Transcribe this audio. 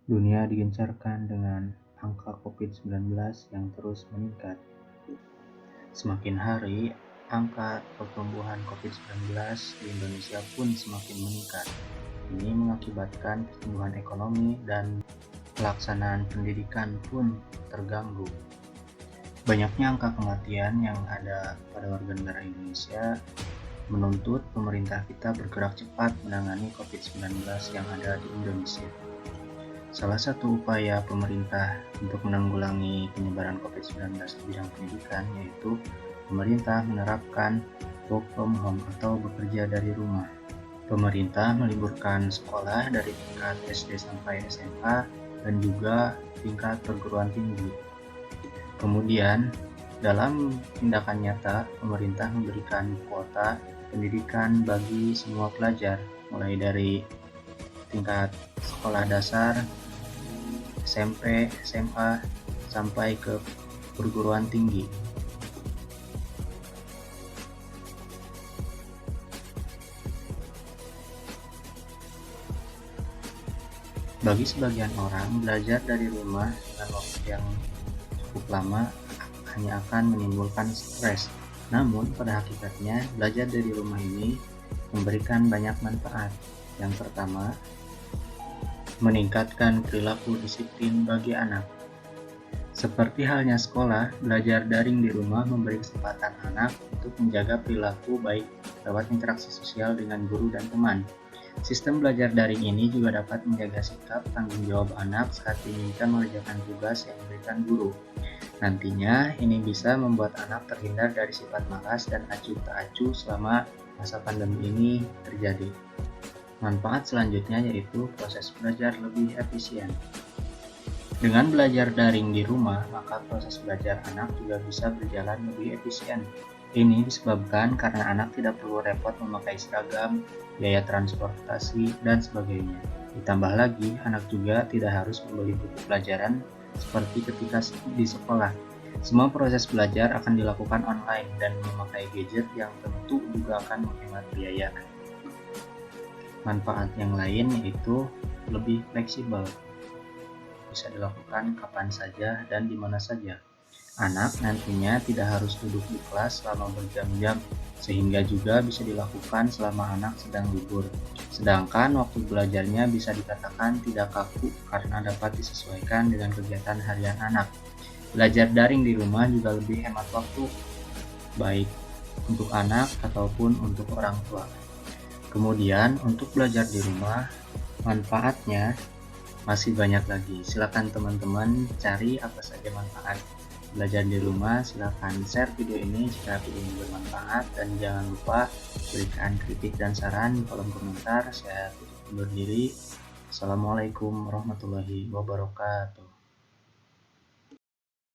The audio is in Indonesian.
Dunia digencarkan dengan angka COVID-19 yang terus meningkat. Semakin hari, angka pertumbuhan COVID-19 di Indonesia pun semakin meningkat. Ini mengakibatkan pertumbuhan ekonomi dan pelaksanaan pendidikan pun terganggu. Banyaknya angka kematian yang ada pada warga negara Indonesia menuntut pemerintah kita bergerak cepat menangani COVID-19 yang ada di Indonesia. Salah satu upaya pemerintah untuk menanggulangi penyebaran COVID-19 di bidang pendidikan yaitu pemerintah menerapkan work from home atau bekerja dari rumah. Pemerintah meliburkan sekolah dari tingkat SD sampai SMA dan juga tingkat perguruan tinggi. Kemudian, dalam tindakan nyata, pemerintah memberikan kuota pendidikan bagi semua pelajar, mulai dari tingkat sekolah dasar, SMP, SMA, sampai ke perguruan tinggi. Bagi sebagian orang, belajar dari rumah dengan waktu yang cukup lama hanya akan menimbulkan stres. Namun, pada hakikatnya, belajar dari rumah ini memberikan banyak manfaat. Yang pertama, meningkatkan perilaku disiplin bagi anak. Seperti halnya sekolah, belajar daring di rumah memberi kesempatan anak untuk menjaga perilaku baik lewat interaksi sosial dengan guru dan teman. Sistem belajar daring ini juga dapat menjaga sikap tanggung jawab anak saat diminta mengerjakan tugas yang diberikan guru. Nantinya, ini bisa membuat anak terhindar dari sifat malas dan acuh tak acuh selama masa pandemi ini terjadi. Manfaat selanjutnya yaitu proses belajar lebih efisien. Dengan belajar daring di rumah, maka proses belajar anak juga bisa berjalan lebih efisien. Ini disebabkan karena anak tidak perlu repot memakai seragam, biaya transportasi, dan sebagainya. Ditambah lagi, anak juga tidak harus membeli buku pelajaran seperti ketika di sekolah. Semua proses belajar akan dilakukan online dan memakai gadget yang tentu juga akan menghemat biaya. Manfaat yang lain yaitu lebih fleksibel. Bisa dilakukan kapan saja dan di mana saja. Anak nantinya tidak harus duduk di kelas selama berjam-jam, sehingga juga bisa dilakukan selama anak sedang libur. Sedangkan waktu belajarnya bisa dikatakan tidak kaku karena dapat disesuaikan dengan kegiatan harian anak. Belajar daring di rumah juga lebih hemat waktu, baik untuk anak ataupun untuk orang tua. Kemudian untuk belajar di rumah, manfaatnya masih banyak lagi. Silakan teman-teman cari apa saja manfaat belajar di rumah. Silakan share video ini jika video ini bermanfaat dan jangan lupa berikan kritik dan saran di kolom komentar. Saya tutup undur diri. Assalamualaikum warahmatullahi wabarakatuh.